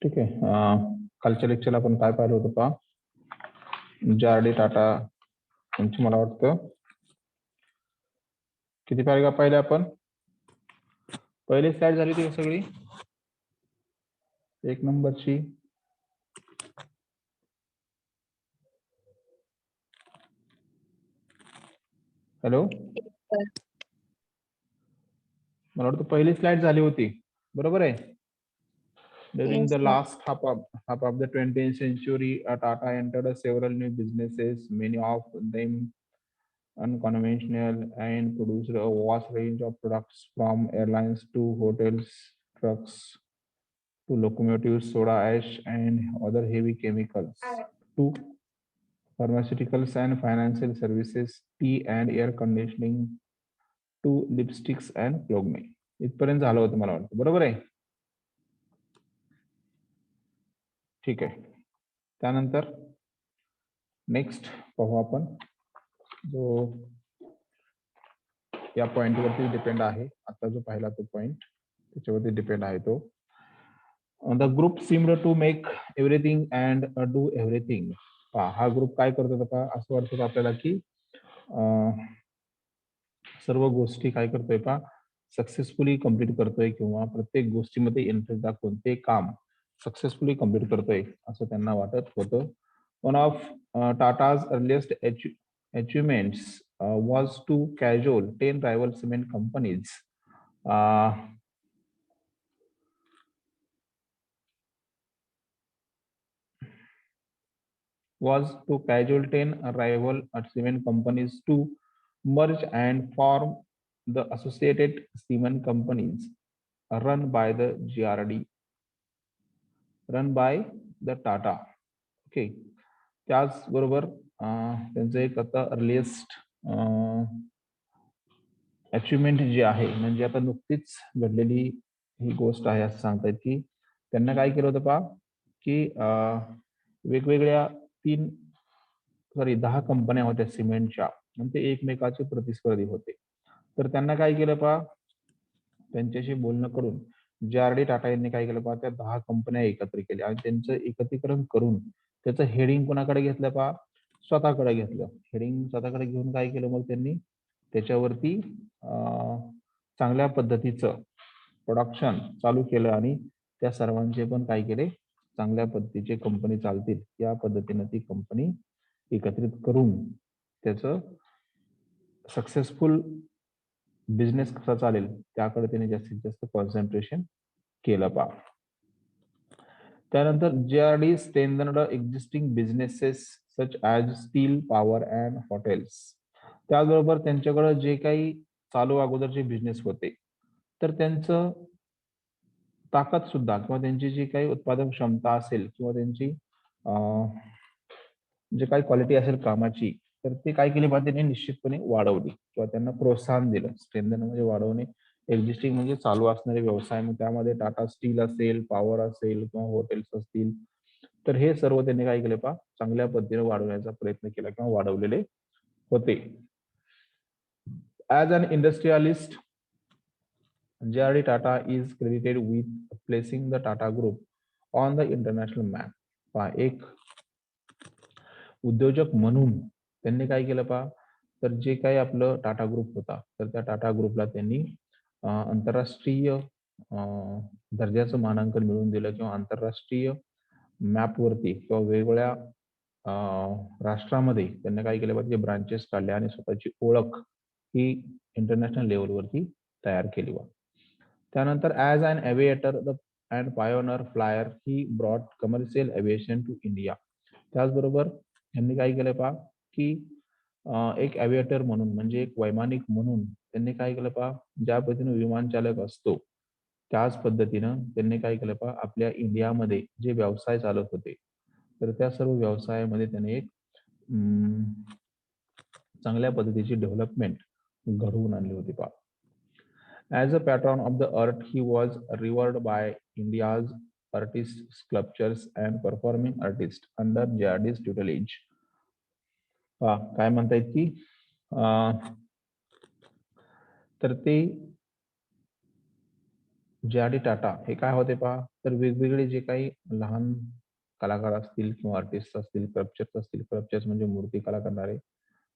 ठीक आहे. कालच्या लेक्चरला आपण काय पाहिलं होतं पहा, JRD टाटा यांची मला वाटतं किती पॅरेग्राफ पाहिले आपण. पहिली स्लाइड झाली होती सगळी 1 नंबरची. हॅलो, मला वाटतं पहिली स्लाइड झाली होती, बरोबर आहे. During Yes, the sir. last half of the 20th century, Tata entered several new businesses, many of them unconventional, and produced a vast range of products from airlines to hotels, trucks to locomotives, soda ash, and other heavy chemicals, to pharmaceuticals and financial services, tea and air conditioning, to lipsticks and clothing. इथपर्यंत झालं होतं मला वाटतं, बरोबर आहे. ठीक आहे. त्यानंतर नेक्स्ट पाहू आपण, जो या पॉइंटवरती डिपेंड आहे. आता जो पाहिला तो पॉइंट त्याच्यावरती डिपेंड आहे तो. The group seemed to make everything and do everything. हा ग्रुप काय करतो का, असं वाटतं आपल्याला की सर्व गोष्टी काय करतोय का सक्सेसफुली कम्प्लीट करतोय, किंवा प्रत्येक गोष्टीमध्ये इंटरेस्ट दाखवून ते काम सक्सेसफुली कम्प्लीट करतोय असं त्यांना वाटत होतं. One of Tatas earliest achievements was to cajole 10 rival cement companies. Was to cajole 10 rival cement companies to merge and form the associated cement companies run by the GRD, run by the Tata. Okay. त्याचबरोबर त्यांचं एक आता earliest achievement जी आहे, म्हणजे आता नुकतीच घडलेली ही गोष्ट आहे असं सांगतायत की त्यांना काय केलं होतं पहा की वेगवेगळ्या 10 कंपन्या होत्या सिमेंटच्या, आणि ते एकमेकाचे प्रतिस्पर्धी होते. तर त्यांना काय केलं पहा, त्यांच्याशी बोलणं करून JRD टाटा यांनी काय केलं पहा, त्या 10 कंपन्या एकत्र केल्या आणि त्यांचं एकत्रीकरण करून त्याचं हेडिंग कोणाकडे घेतलं पहा, स्वतःकडे घेतलं. हेडिंग स्वतःकडे घेऊन काय केलं मग त्यांनी त्याच्यावरती चांगल्या पद्धतीचं प्रोडक्शन चालू केलं आणि त्या सर्वांचे पण काय केले, चांगल्या पद्धतीचे कंपनी चालतील या पद्धतीने ती कंपनी एकत्रित करून त्याचं सक्सेसफुल बिझनेस कसा चालेल त्याकडे त्याने जास्तीत जास्त कॉन्सन्ट्रेशन केलं पहा. त्यानंतर JRD strengthened existing businesses such as steel, power and hotels. त्याचबरोबर त्यांच्याकडे जे काही चालू अगोदरचे बिझनेस होते तर त्यांचं ताकद सुद्धा किंवा त्यांची जी काही उत्पादन क्षमता असेल किंवा त्यांची जे काही क्वालिटी असेल कामाची, तर ते काय केले पाहिजे त्यांनी निश्चितपणे वाढवली किंवा त्यांना प्रोत्साहन दिलं. स्ट्रेंथन म्हणजे वाढवणे, एक्झिस्टिंग म्हणजे चालू असणारे व्यवसाय, मग त्यामध्ये टाटा स्टील असेल, पॉवर असेल किंवा हॉटेल्स असतील, तर हे सर्व त्यांनी काय केले पहा, चांगल्या पद्धतीने वाढवण्याचा प्रयत्न केला किंवा वाढवलेले होते. As an industrialist, JRD Tata is credited with placing the Tata Group on the international map. पहा, एक उद्योजक म्हणून त्यांनी काय केलं पहा, तर जे काही आपलं टाटा ग्रुप होता तर त्या टाटा ग्रुपला त्यांनी आंतरराष्ट्रीय दर्जाचं मानांकन मिळवून दिलं, किंवा आंतरराष्ट्रीय मॅपवरती किंवा वेगवेगळ्या राष्ट्रामध्ये त्यांनी काय केलं पाहिजे, ब्रांचेस काढले आणि स्वतःची ओळख ही इंटरनॅशनल लेवलवरती तयार केली. त्यानंतर as an aviator and pioneer flyer he brought commercial aviation to India. त्याचबरोबर त्यांनी काय केलं पहा की एक एव्हिएटर म्हणून म्हणजे एक वैमानिक म्हणून त्यांनी काय केलं पहा, ज्या पद्धतीने विमान चालक असतो त्याच पद्धतीनं त्यांनी काय केलं पहा, आपल्या इंडियामध्ये जे व्यवसाय चालत होते तर त्या सर्व व्यवसायामध्ये त्याने एक चांगल्या पद्धतीची डेव्हलपमेंट घडवून आणली होती पहा. As a patron of the earth, he was revered by India's artists, sculptors, and performing artists under JRD's tutelage. काय म्हणतायत की तर ते जे.आर.डी. टाटा हे काय होते पहा, तर वेगवेगळे जे काही लहान कलाकार असतील किंवा आर्टिस्ट असतील, स्कल्पचर्स म्हणजे मूर्तिकला करणारे,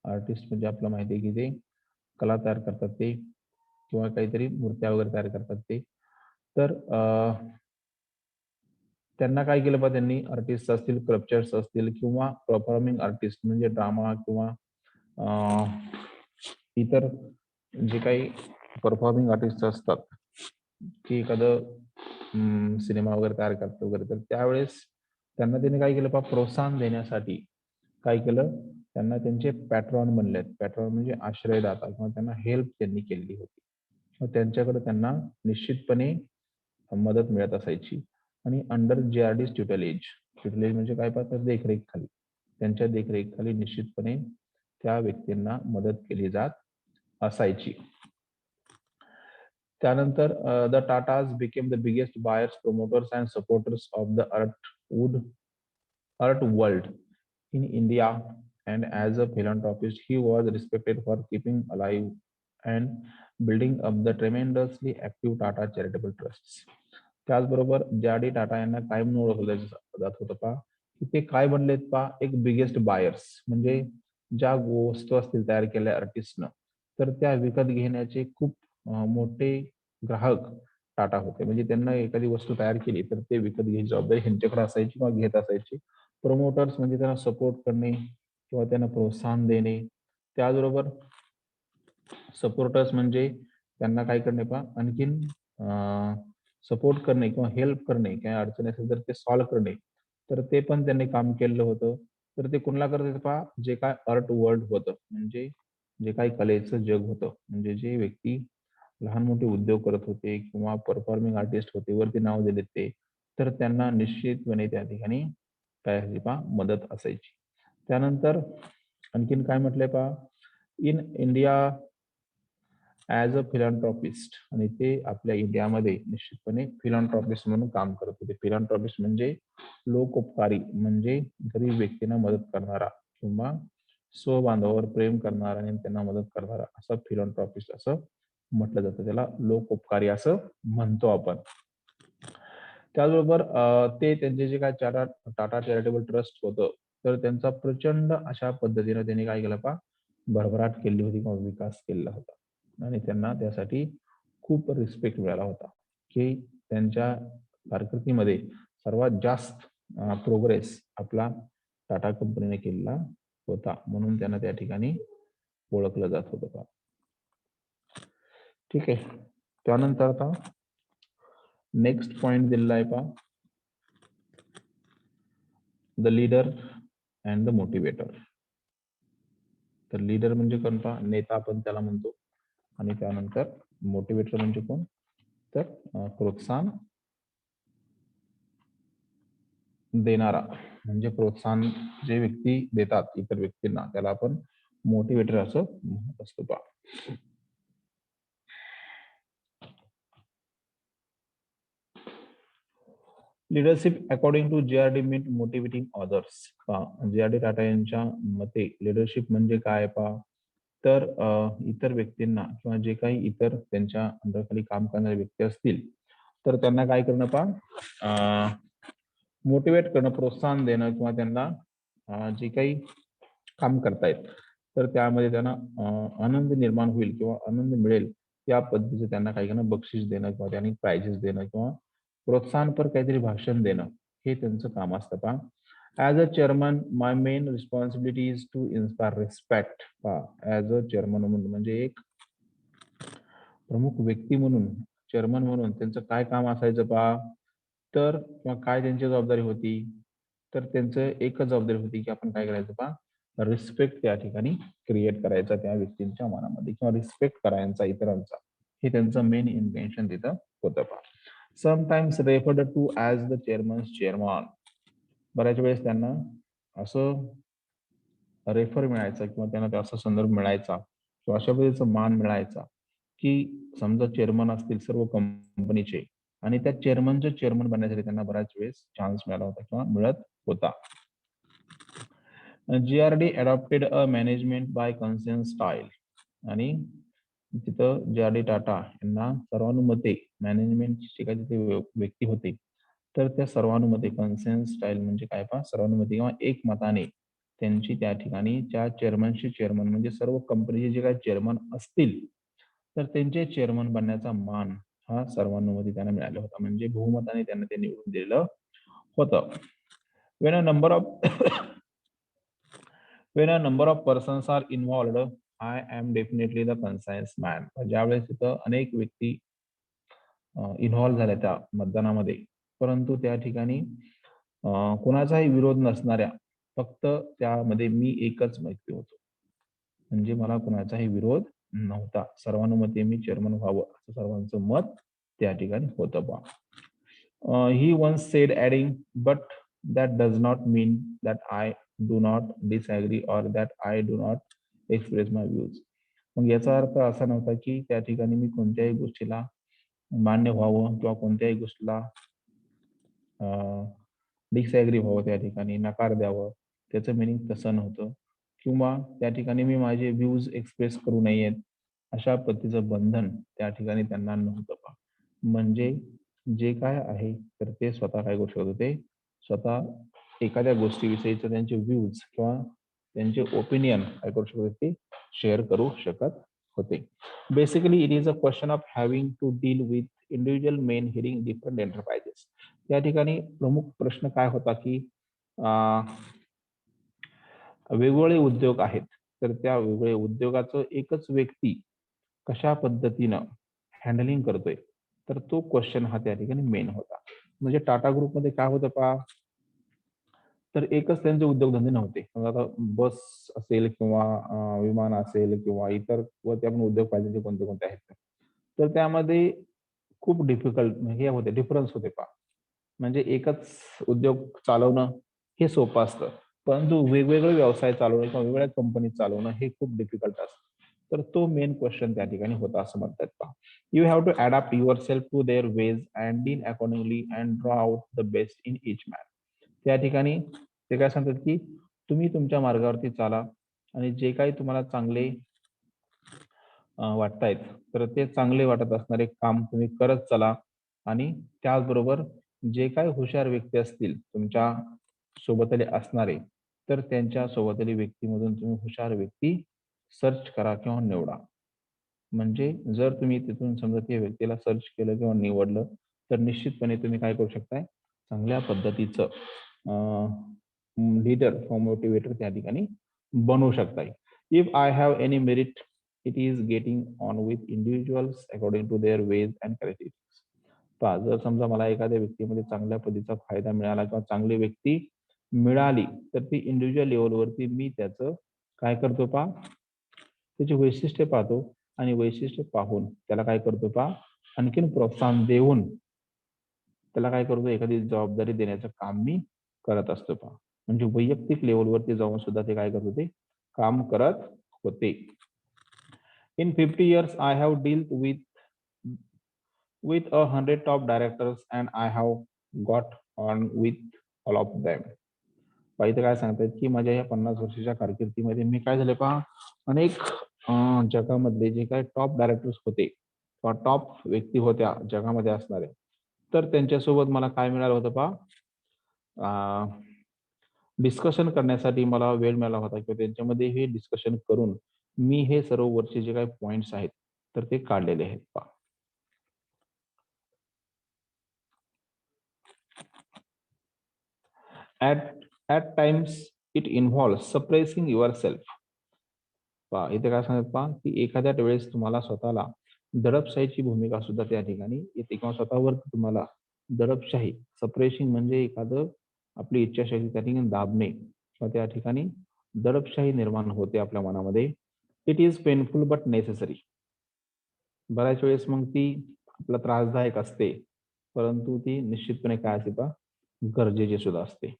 आर्टिस्ट म्हणजे आपलं माहिती आहे की ते कला तयार करतात ते किंवा काहीतरी मूर्त्या वगैरे तयार करतात ते. तर त्यांना काय केलं पाहिजे त्यांनी, आर्टिस्ट असतील, स्कल्पचर्स असतील किंवा परफॉर्मिंग आर्टिस्ट म्हणजे ड्रामा किंवा इतर जे काही परफॉर्मिंग आर्टिस्ट असतात, की एखादं सिनेमा वगैरे तयार करतात वगैरे, तर त्यावेळेस त्यांना त्यांनी काय केलं पहा, प्रोत्साहन देण्यासाठी काय केलं, त्यांना त्यांचे पॅट्रॉन बनलेत. पॅट्रॉन म्हणजे आश्रयदाता किंवा त्यांना हेल्प त्यांनी केलेली होती. मग त्यांच्याकडे त्यांना निश्चितपणे मदत मिळत असायची. आणि अंडर जे.आर.डी. ट्युटलेज म्हणजे काय पाहतात, देखरेखीखाली, त्यांच्या देखरेखीखाली निश्चितपणे त्या व्यक्तींना मदत केली जात असायची. त्यानंतर the Tatas became the biggest buyers, promoters and supporters of the earth world in India, and as a philanthropist, he was respected for keeping alive and building up the tremendously active Tata Charitable Trusts. त्याचबरोबर JRD. Tata यांना काय म्हणून ओळखलं जात होतं पहा, की ते काय बनलेत पहा, एक बिगेस्ट बायर्स म्हणजे ज्या वस्तू असतील तयार केल्या आर्टिस्टनं, तर त्या विकत घेण्याचे खूप मोठे ग्राहक टाटा होते. म्हणजे त्यांना एखादी वस्तू तयार केली तर ते विकत घ्यायची जबाबदारी ह्यांच्याकडे असायची किंवा घेत असायची. प्रमोटर्स म्हणजे त्यांना सपोर्ट करणे किंवा त्यांना प्रोत्साहन देणे. त्याचबरोबर सपोर्टर्स म्हणजे त्यांना काय करणे पहा, आणखीन सपोर्ट करणे किंवा हेल्प करणे, काही अडचणी असेल तर ते सॉल्व्ह करणे, तर ते पण त्यांनी काम केलेलं होतं. तर ते कुणाला करत होते पहा, जे काय आर्ट वर्ल्ड होतं, म्हणजे जे काही कलेचं जग होतं, म्हणजे जे व्यक्ती लहान मोठे उद्योग करत होते किंवा परफॉर्मिंग आर्टिस्ट होते, वरती नाव दिले ते, तर त्यांना निश्चितपणे त्या ठिकाणी काय असायची पहा, मदत असायची. त्यानंतर आणखीन काय म्हटलंय पहा, in India as a philanthropist, आणि ते आपल्या इंडियामध्ये निश्चितपणे फिलॉन्थ्रॉपिस्ट म्हणून काम करत होते. फिलॉन्थ्रॉपिस्ट म्हणजे लोकोपकारी, म्हणजे गरीब व्यक्तींना मदत करणारा किंवा स्वबांधवावर प्रेम करणारा आणि त्यांना मदत करणारा, असा फिलॉन्थ्रॉपिस्ट असं म्हटलं जातं. त्याला लोकोपकारी असं म्हणतो आपण. त्याचबरोबर ते त्यांचे जे काय टाटा चॅरिटेबल ट्रस्ट होतं, तर त्यांचा प्रचंड अशा पद्धतीनं त्यांनी काय केलं पहा, भरभराट केली होती किंवा विकास केलेला होता आणि त्यांना त्यासाठी खूप रिस्पेक्ट मिळाला होता, की त्यांच्या कारकिर्दीमध्ये सर्वात जास्त प्रोग्रेस आपला टाटा कंपनीने केलेला होता, म्हणून त्यांना त्या ठिकाणी ओळखलं जात होतं पहा. ठीक आहे. त्यानंतर आता नेक्स्ट पॉइंट दिलेला आहे पहा, the leader and the motivator. तर लीडर म्हणजे कोण पहा, नेता आपण त्याला म्हणतो, आणि त्यानंतर मोटिवेटर म्हणजे कोण, तर प्रोत्साहन देणारा, म्हणजे प्रोत्साहन जे व्यक्ती देतात इतर व्यक्तींना, त्याला आपण मोटिवेटर असं म्हणत असतो पहा. Leadership according to JRD. Mean motivating others. JRD. Tata यांच्या मते लीडरशिप म्हणजे काय पहा, तर इतर व्यक्तींना किंवा जे काही इतर त्यांच्या अंडरखाली काम करणारे व्यक्ती असतील, तर त्यांना काय करणं पहा, मोटिवेट करणं, प्रोत्साहन देणं किंवा त्यांना जे काही काम करतायत तर त्यामध्ये त्यांना आनंद निर्माण होईल किंवा आनंद मिळेल या पद्धतीचं त्यांना काही करणं, बक्षीस देणं किंवा त्यांनी प्राइजेस देणं किंवा प्रोत्साहनपर काहीतरी भाषण देणं, हे त्यांचं काम असतं पहा. As a chairman my main responsibility is to inspire respect. पहा, ॲज अ चेअरमन म्हणजे एक प्रमुख व्यक्ती म्हणून, चेअरमन म्हणून त्यांचं काय काम असायचं पहा, तर किंवा काय त्यांची जबाबदारी होती, तर त्यांचं एकच जबाबदारी होती की आपण काय करायचं पहा, रिस्पेक्ट त्या ठिकाणी क्रिएट करायचा त्या व्यक्तींच्या मनामध्ये किंवा रिस्पेक्ट करायचा इतरांचा, हे त्यांचं मेन इंटेन्शन तिथं होतं पहा. Sometimes referred to as the chairman. बऱ्याच वेळेस त्यांना असं रेफर मिळायचा किंवा त्यांना असा संदर्भ मिळायचा किंवा अशा पद्धतीचा मान मिळायचा, की समजा चेअरमन असतील सर्व कंपनीचे आणि त्या चेअरमन बनण्यासाठी त्यांना बऱ्याच वेळेस चान्स मिळाला होता किंवा मिळत होता. JRD. Adopted a management by consensus style, आणि तिथं जे आर डी टाटा यांना सर्वानुमते मॅनेजमेंटची जे काही तिथे व्यक्ती होते, तर त्या सर्वानुमते कन्सेन्स स्टाईल म्हणजे काय पहा, सर्वानुमते किंवा एकमताने त्यांची त्या ठिकाणी ज्या चेअरमनशी चेअरमन म्हणजे सर्व कंपनीचे जे काही चेअरमन असतील, तर त्यांचे चेअरमन बनण्याचा मान हा सर्वानुमते त्यांना मिळाला होता. म्हणजे बहुमताने त्यांना ते निवडून दिलेलं होतं. When a number of when a number of persons are involved, I am definitely the conscience man. ज्यावेळेस तिथं अनेक व्यक्ती इन्व्हॉल्व झाल्या त्या मतदानामध्ये, परंतु त्या ठिकाणी कोणाचाही विरोध नसणाऱ्या फक्त त्यामध्ये मी एकच व्यक्ती होतो. म्हणजे मला कोणाचाही विरोध नव्हता. सर्वानुमते मी चेअरमन व्हावं असं सर्वांचं मत त्या ठिकाणी होतं बा. He once said adding, but that does not mean that I do not disagree or that I do not express my views. मग याचा अर्थ असा नव्हता की त्या ठिकाणी मी कोणत्याही गोष्टीला मान्य व्हावं किंवा कोणत्याही गोष्टीला डिसॲग्री व्हावं, त्या ठिकाणी नकार द्यावं, त्याचं मिनिंग तसं नव्हतं. किंवा त्या ठिकाणी मी माझे व्ह्यूज एक्सप्रेस करू नयेत अशा पद्धतीचं बंधन त्या ठिकाणी त्यांना नव्हतं पहा. म्हणजे जे काय आहे तर ते स्वतः काय करू शकत होते, स्वतः एखाद्या गोष्टीविषयीचे त्यांचे व्ह्यूज किंवा त्यांचे ओपिनियन काय करू शकत होते, शेअर करू शकत होते. Basically it is a question of having to deal with individual men heading different enterprises. त्या ठिकाणी प्रमुख प्रश्न काय होता की वेगवेगळे उद्योग आहेत, तर त्या वेगवेगळ्या उद्योगाचं एकच व्यक्ती कशा पद्धतीनं हँडलिंग करतोय, तर तो क्वेश्चन हा त्या ठिकाणी मेन होता. म्हणजे टाटा ग्रुपमध्ये काय होतं पहा, तर एकच त्यांचे उद्योगधंदे नव्हते. मग आता बस असेल किंवा विमान असेल किंवा इतर व ते आपण उद्योग पाहिजे ते कोणते कोणते आहेत. तर त्यामध्ये खूप डिफिकल्ट हे होते, डिफरन्स होते पहा. म्हणजे एकच उद्योग चालवणं हे सोपं असतं. परंतु वेगवेगळे व्यवसाय चालवणं किंवा वेगवेगळ्या कंपनी चालवणं हे खूप डिफिकल्ट असतं. तर तो मेन क्वेश्चन त्या ठिकाणी होता असं म्हणतात पहा. You have to adapt yourself to their ways and deal accordingly and draw out the best in each man. त्या ठिकाणी ते काय सांगतात की तुम्ही तुमच्या मार्गावरती चाला आणि जे काही तुम्हाला चांगले वाटतायत, तर ते चांगले वाटत असणारे काम तुम्ही करत चला आणि त्याचबरोबर जे काही हुशार व्यक्ती असतील तुमच्या सोबतले असणारे, तर त्यांच्या सोबतली व्यक्तीमधून तुम्ही हुशार व्यक्ती सर्च करा किंवा निवडा. म्हणजे जर तुम्ही तिथून समजा त्या व्यक्तीला सर्च केलं किंवा निवडलं, तर निश्चितपणे तुम्ही काय करू शकताय, चांगल्या पद्धतीचं लीडर किंवा मोटिवेटर त्या ठिकाणी बनवू शकताय. If I have any merit, it is getting on with individuals according to their ways and characteristics. पहा, जर समजा मला एखाद्या व्यक्तीमध्ये चांगल्या पद्धतीचा फायदा मिळाला किंवा चांगली व्यक्ती मिळाली, तर ती इंडिव्हिज्युअल लेवलवरती मी त्याचं काय करतो पहा, त्याची वैशिष्ट्ये पाहतो आणि वैशिष्ट्य पाहून त्याला काय करतो पहा, आणखीन प्रोत्साहन देऊन त्याला काय करतो, एखादी जबाबदारी देण्याचं काम मी करत असतो पहा. म्हणजे वैयक्तिक लेवलवरती जाऊन सुद्धा ते काय करत होते, काम करत होते. In 50 years I have dealt with 100 top directors and I have got on with all of them. पहा इथे काय सांगतायत की माझ्या या 50 वर्षाच्या कारकिर्दीमध्ये मी काय झाले पहा, अनेक जगामधले जे काही टॉप डायरेक्टर्स होते किंवा टॉप व्यक्ती होत्या जगामध्ये असणारे, तर त्यांच्यासोबत मला काय मिळालं होतं पहा, डिस्कशन करण्यासाठी मला वेळ मिळाला होता किंवा त्यांच्यामध्ये हे डिस्कशन करून मी हे सर्व वरचे जे काही पॉइंट्स आहेत, तर ते काढलेले आहेत पहा. At times it involves suppressing yourself. पहा इथे काय सांगतात पहा, की एखाद्या वेळेस तुम्हाला स्वतःला दडपशाहीची भूमिका सुद्धा त्या ठिकाणी येते किंवा स्वतःवर तुम्हाला दडपशाही, सप्रेसिंग म्हणजे एखादं आपली इच्छाशक्ती त्या ठिकाणी दाबणे किंवा त्या ठिकाणी दडपशाही निर्माण होते आपल्या मनामध्ये. It is painful but necessary. बऱ्याच वेळेस मग ती आपला त्रासदायक असते, परंतु ती निश्चितपणे काय असते पहा, गरजेची सुद्धा असते.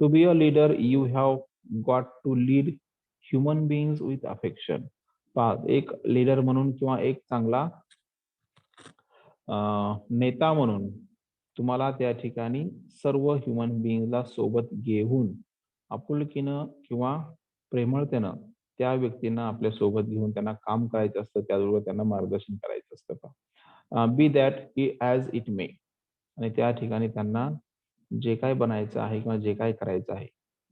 To be a leader you have got to lead human beings with affection. पहा एक लीडर म्हणून किंवा एक चांगला नेता म्हणून तुम्हाला त्या ठिकाणी सर्व ह्युमन बिईंगला सोबत घेऊन आपुलकीनं किंवा प्रेमळतेनं त्या व्यक्तींना आपल्या सोबत घेऊन त्यांना काम करायचं असतं, त्याचबरोबर त्यांना मार्गदर्शन करायचं असतं पहा. बी दॅट ॲज इट मे. आणि त्या ठिकाणी त्यांना जे काही बनायचं आहे किंवा जे काही करायचं आहे,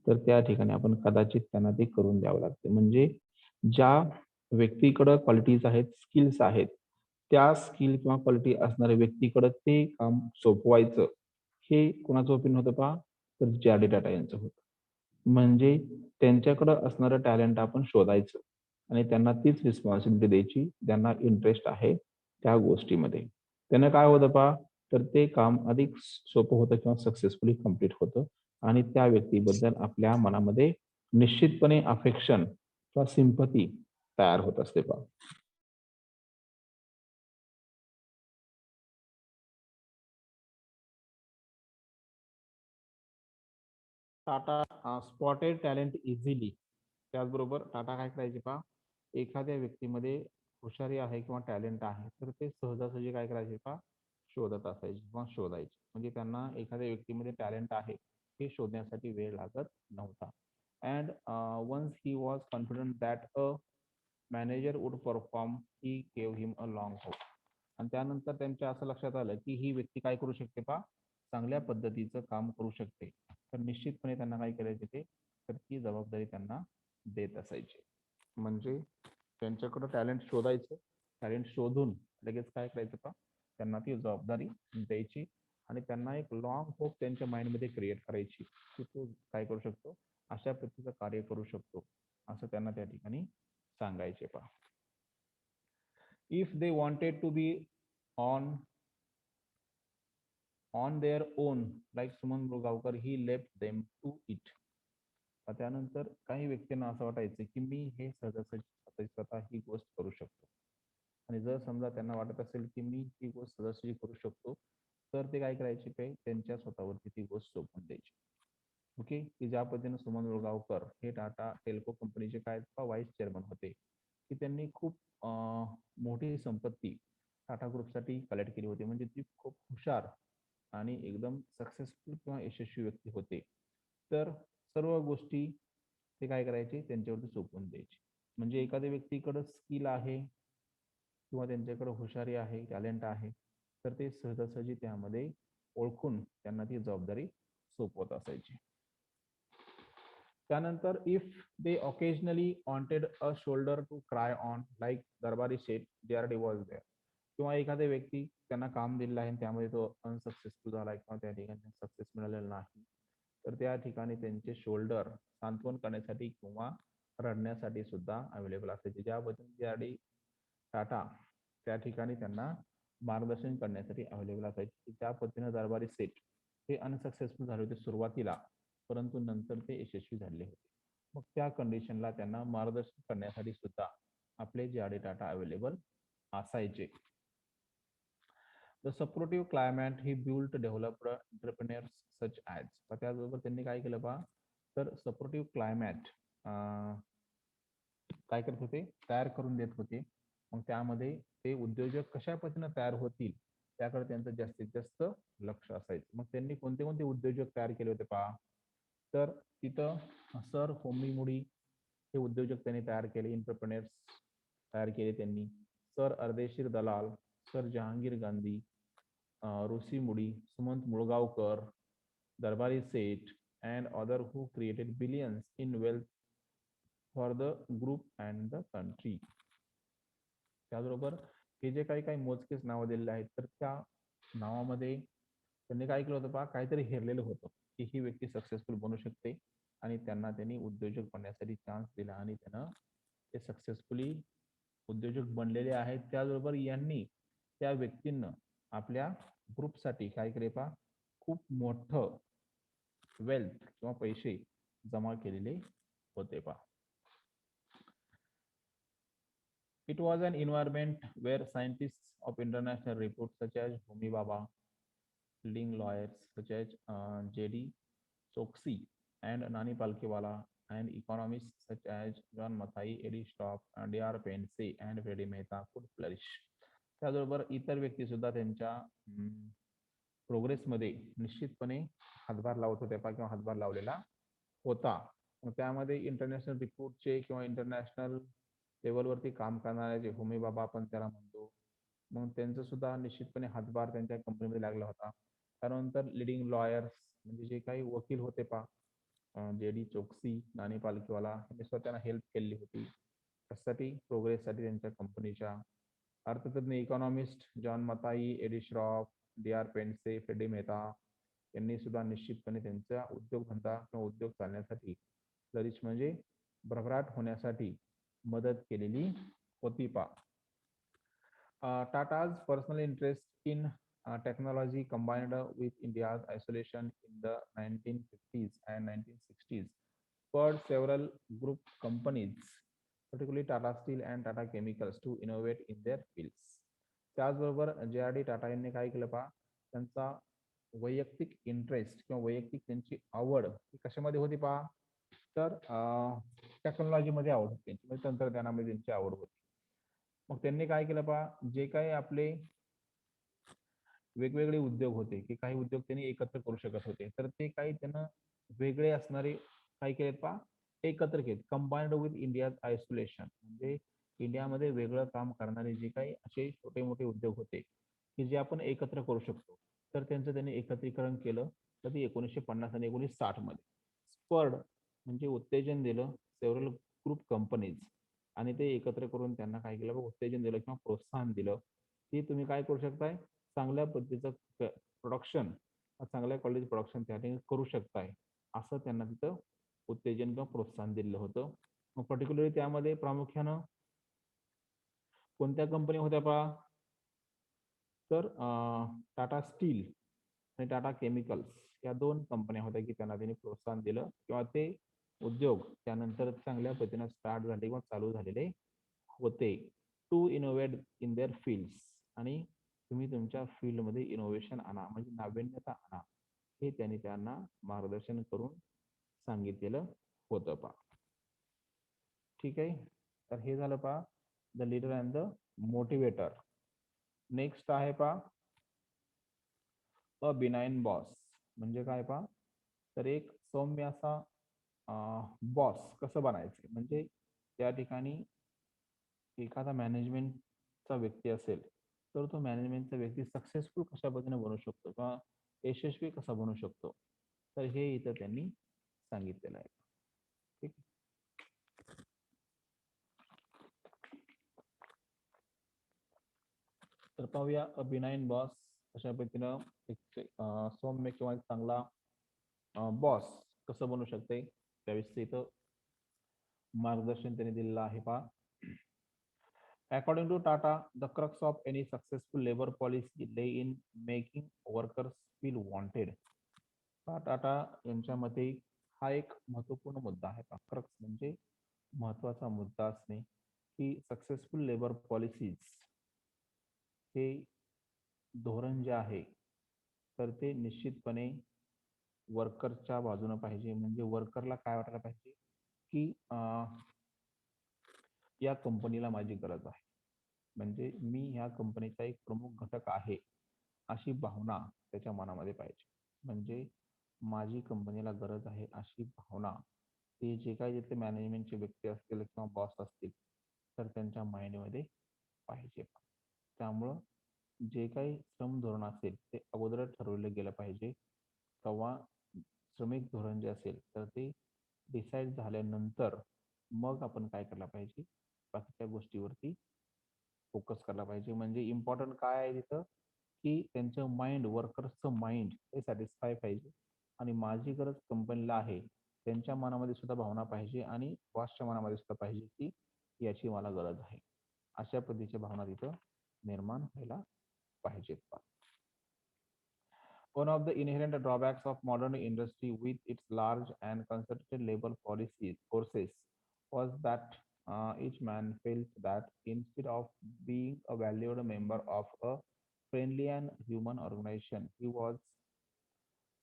तर त्या ठिकाणी आपण कदाचित त्यांना ते करून द्यावं लागतं. म्हणजे ज्या व्यक्तीकडं क्वालिटीज आहेत, स्किल्स आहेत, त्या स्किल किंवा क्वालिटी असणाऱ्या व्यक्तीकडं ते काम सोपवायचं. हे कुणाचं ओपिनियन होतं पहा, तर जे.आर.डी. टाटा यांचं होतं. म्हणजे त्यांच्याकडं असणारं टॅलेंट आपण शोधायचं आणि त्यांना तीच रिस्पॉन्सिबिलिटी द्यायची, ज्यांना इंटरेस्ट आहे त्या गोष्टीमध्ये. त्यानं काय होतं पहा, तर ते काम अधिक सोपं होतं किंवा सक्सेसफुली कंप्लीट होतं आणि त्या व्यक्तीबद्दल आपल्या मनामध्ये निश्चितपणे अफेक्शन किंवा सिम्पथी तयार होत असते पहा. Tata spotted talent easily. त्याचबरोबर टाटा काय करायचे पहा, एखाद्या व्यक्तीमध्ये हुशारी आहे किंवा टॅलेंट आहे, तर ते सहजासहजी काय करायचे पहा, शोधत असायचे किंवा शोधायचे. म्हणजे त्यांना एखाद्या व्यक्तीमध्ये टॅलेंट आहे, हे शोधण्यासाठी वेळ लागत नव्हता. And once he was confident that a manager would perform, he gave him a long hope. आणि त्यानंतर त्यांच्या असं लक्षात आलं, की ही व्यक्ती काय करू शकते पहा, चांगल्या पद्धतीचं काम करू शकते. तर निश्चितपणे त्यांना काय करायचे ते, तर ती जबाबदारी त्यांना देत असायचे. म्हणजे त्यांच्याकडं टॅलेंट शोधायचं, टॅलेंट शोधून लगेच काय करायचं पहा, त्यांना ती जबाबदारी द्यायची आणि त्यांना एक लॉंग होप त्यांच्या माइंडमध्ये क्रिएट करायची, की तो काय करू शकतो, अशा पद्धतीचं कार्य करू शकतो, असं त्यांना त्या ठिकाणी सांगायचे पहा. If they wanted to be on on their own like Sumant Moolgaokar, he left them to it. त्यानंतर काही व्यक्तींना असं वाटायचं की मी हे सहजासहजी स्वतः ही गोष्ट करू शकतो. आणि जर समजा त्यांना वाटत असेल की मी ही गोष्ट सहजासहजी करू शकतो, तर ते काय करायचे, काय त्यांच्या स्वतःवरती ती गोष्ट सोपवून द्यायची. ओके, की ज्या पद्धतीने सुमन मुळगावकर हे टाटा टेल्को कंपनीचे काय व्हाईस चेअरमन होते, की त्यांनी खूप मोठी संपत्ती टाटा ग्रुपसाठी कलेक्ट केली होती. म्हणजे ती खूप हुशार आणि एकदम सक्सेसफुल किंवा यशस्वी व्यक्ती होते. तर सर्व गोष्टी ते काय करायचे, त्यांच्यावरती सोपवून द्यायचे. म्हणजे एखाद्या व्यक्तीकडे स्किल आहे किंवा त्यांच्याकडे हुशारी आहे, टॅलेंट आहे, तर ते सहजासहजी त्यामध्ये ओळखून त्यांना ती जबाबदारी सोपवत असायची. त्यानंतर if they occasionally wanted a shoulder to cry on like Darbari Seth, JRD. Was there. किंवा एखादा व्यक्ती त्यांना काम दिलेलं आहे आणि त्यामध्ये तो अनसक्सेसफुल झाला किंवा त्या ठिकाणी सक्सेस मिळालेला नाही, तर त्या ठिकाणी त्यांचे शोल्डर सांत्वन करण्यासाठी किंवा रडण्यासाठी सुद्धा अवेलेबल असायचे. ज्याबद्दल जे.आर.डी. टाटा त्या ठिकाणी त्यांना मार्गदर्शन करण्यासाठी अवेलेबल असायचे. त्या पद्धतीने दरबारी सेठ हे अनसक्सेसफुल झाले होते सुरुवातीला, परंतु नंतर ते यशस्वी झाले होते. मग त्या कंडिशनला त्यांना मार्गदर्शन करण्यासाठी सुद्धा आपले जे.आर.डी. टाटा अवेलेबल असायचे. The supportive climate he built developed entrepreneurs such as. त्याचबरोबर त्यांनी काय केलं पहा, तर सपोर्टिव्ह क्लायमॅट काय करत होते, तयार करून देत होते. मग त्यामध्ये ते उद्योजक कशा पद्धतीने तयार होतील, त्याकडे त्यांचं जास्तीत जास्त लक्ष असायचं. मग त्यांनी कोणते कोणते उद्योजक तयार केले होते पहा, तर तिथं सर होमी मुडी हे उद्योजक त्यांनी तयार केले, एंटरप्रेन्युअर्स तयार केले त्यांनी. सर अर्देशीर दलाल, सर जहांगीर गांधी, ऋषी मुडी, Sumant Moolgaokar, Darbari Seth and other who created billions in wealth for the group and the country. त्याचबरोबर हे जे काही काही मोजकेच नावं दिलेले आहेत, तर त्या नावामध्ये त्यांनी काय केलं होतं पहा, काहीतरी हेरलेलं होतं, की ही व्यक्ती सक्सेसफुल बनू शकते आणि त्यांनी उद्योजक बनण्यासाठी चान्स दिला आणि त्यानं ते सक्सेसफुली उद्योजक बनलेले आहेत. त्याचबरोबर यांनी त्या व्यक्तींना आपल्या ग्रुपसाठी काय केले पहा, खूप मोठं वेल्थ किंवा पैसे जमा केलेले होते पहा. It was an environment where scientists of international repute such as Homi Bhabha, leading lawyers such as J.D. Choksi and Nani Palkhiwala, and economists such as John Mathai, Eddie Stock, D.R. Pensey, and Freddie Mehta could flourish. त्याचबरोबर इतर व्यक्ती सुद्धा त्यांच्या प्रोग्रेसमध्ये निश्चितपणे हातभार लावत होत्या किंवा हातभार लावलेला होता. मग त्यामध्ये इंटरनॅशनल रिक्रूटचे किंवा इंटरनॅशनल लेवलवरती काम करणारे जे होमी बाबा आपण त्याला म्हणतो, मग त्यांचं सुद्धा निश्चितपणे हातभार त्यांच्या कंपनीमध्ये लागला होता. त्यानंतर लिडिंग लॉयर्स म्हणजे जे काही वकील होते पा, जे चोक्सी, नानी पालखीवाला यांनी स्वतःला हेल्प केली होती कशासाठी, प्रोग्रेससाठी त्यांच्या कंपनीच्या. अर्थतज्ञ इकॉनॉमिस्ट जॉन मताई, एडी श्रॉफ, डी आर पेंडसे, फ्रेडी मेहता यांनी सुद्धा निश्चितपणे त्यांचा उद्योगधंदा किंवा उद्योग चालण्यासाठी, फ्लरिश म्हणजे भरभराट होण्यासाठी मदत केलेली होती पा. Tata's personal interest in technology combined with India's isolation in the 1950s and 1960s spurred several group companies, particularly Tata Steel and Tata Chemicals, to innovate in their fields. त्याचबरोबर JRD टाटा यांनी काय केलं पहा, त्यांचा वैयक्तिक इंटरेस्ट किंवा वैयक्तिक त्यांची आवड ही कशामध्ये होती पहा, तर टेक्नॉलॉजीमध्ये आवड होती त्यांची, म्हणजे तंत्रज्ञानामध्ये त्यांची आवड होती. मग त्यांनी काय केलं पहा, जे काही आपले वेगवेगळे उद्योग होते की काही उद्योग त्यांनी एकत्र करू शकत होते, तर ते काही त्यांना वेगळे असणारे काय केलेत पहा, एकत्र केले, कंबाईंड विथ इंडियाज आयसोलेशन. म्हणजे इंडियामध्ये वेगळं काम करणारे जे काही असे छोटे मोठे उद्योग होते की जे आपण एकत्र करू शकतो, तर त्यांचं त्यांनी एकत्रीकरण केलं. कधी 1950 आणि 1960 मध्ये. स्पर्ड म्हणजे उत्तेजन दिलं सेव्हरल ग्रुप कंपनीज, आणि ते एकत्र करून त्यांना काय केलं, उत्तेजन दिलं किंवा प्रोत्साहन दिलं की तुम्ही काय करू शकताय, चांगल्या पद्धतीचं प्रोडक्शन, चांगल्या क्वालिटीचं प्रोडक्शन त्या ठिकाणी करू शकताय, असं त्यांना तिथं उत्तेजन किंवा प्रोत्साहन दिलं होतं. मग पर्टिक्युलरली त्यामध्ये प्रामुख्यानं कोणत्या कंपनी होत्या पहा, तर टाटा स्टील आणि टाटा केमिकल्स या दोन कंपन्या होत्या की त्यांना त्यांनी प्रोत्साहन दिलं किंवा ते उद्योग त्यानंतर चांगल्या पद्धतीने स्टार्ट झाले किंवा चालू झालेले होते. To innovate in their fields, आणि तुम्ही तुमच्या फील्डमध्ये इनोव्हेशन आणा म्हणजे नाविन्यता आणा, हे त्यांनी त्यांना मार्गदर्शन करून सांगितलेलं होतं पा. ठीक आहे, तर हे झालं पा the leader and the motivator. Next आहे पा अ बिनाइन बॉस. म्हणजे काय पा, तर एक सौम्य असा बॉस कसं बनायचे, म्हणजे त्या ठिकाणी एखादा मॅनेजमेंटचा व्यक्ती असेल तर तो मॅनेजमेंटचा व्यक्ती सक्सेसफुल कशा पद्धतीने बनू शकतो किंवा यशस्वी कसा बनू शकतो, तर हे इथं त्यांनी सांगितलेलं आहे. ठीक. तर पाहूया अ बिनाइन बॉस कशा पद्धतीनं एक सौम्य किंवा चांगला बॉस कसं बनू शकते, त्याविषयी इथं मार्गदर्शन त्यांनी दिलेलं आहे पहा. According to Tata, the crux of any successful labor policy lay in making workers feel wanted. Tata यांच्या मते हा एक महत्वपूर्ण मुद्दा आहे. क्रक्स म्हणजे महत्वाचा मुद्दा असणे की सक्सेसफुल लेबर पॉलिसीज हे धोरण जे आहे तर ते निश्चितपणे वर्करच्या बाजूने पाहिजे. म्हणजे वर्करला काय वाटायला पाहिजे की या कंपनीला माझी गरज आहे, म्हणजे मी ह्या कंपनीचा एक प्रमुख घटक आहे, अशी भावना त्याच्या मनामध्ये पाहिजे. म्हणजे माझी कंपनीला गरज आहे अशी भावना ते जे काही तिथे मॅनेजमेंटचे व्यक्ती असतील किंवा बॉस असतील तर त्यांच्या माइंडमध्ये पाहिजे. त्यामुळं जे काही श्रम धोरण असेल ते अगोदर ठरवलं गेलं पाहिजे, किंवा श्रमिक धोरण जे असेल तर ते डिसाईड झाल्यानंतर मग आपण काय करायला पाहिजे, बाकीच्या गोष्टीवरती फोकस करायला पाहिजे. म्हणजे इम्पॉर्टंट काय आहे तिथं की त्यांचं माइंड, वर्कर्सचं माइंड हे सॅटिस्फाय पाहिजे, आणि माझी गरज कंपनीला आहे त्यांच्या मनामध्ये सुद्धा भावना पाहिजे आणि बॉसच्या मनामध्ये सुद्धा पाहिजे की याची मला गरज आहे. अशा पद्धतीच्या भावना तिथं निर्माण व्हायला पाहिजेत. One of the inherent drawbacks of modern industry with its large and concentrated labor policies forces was that each man felt that instead of being a valued member of a friendly and human organization, he was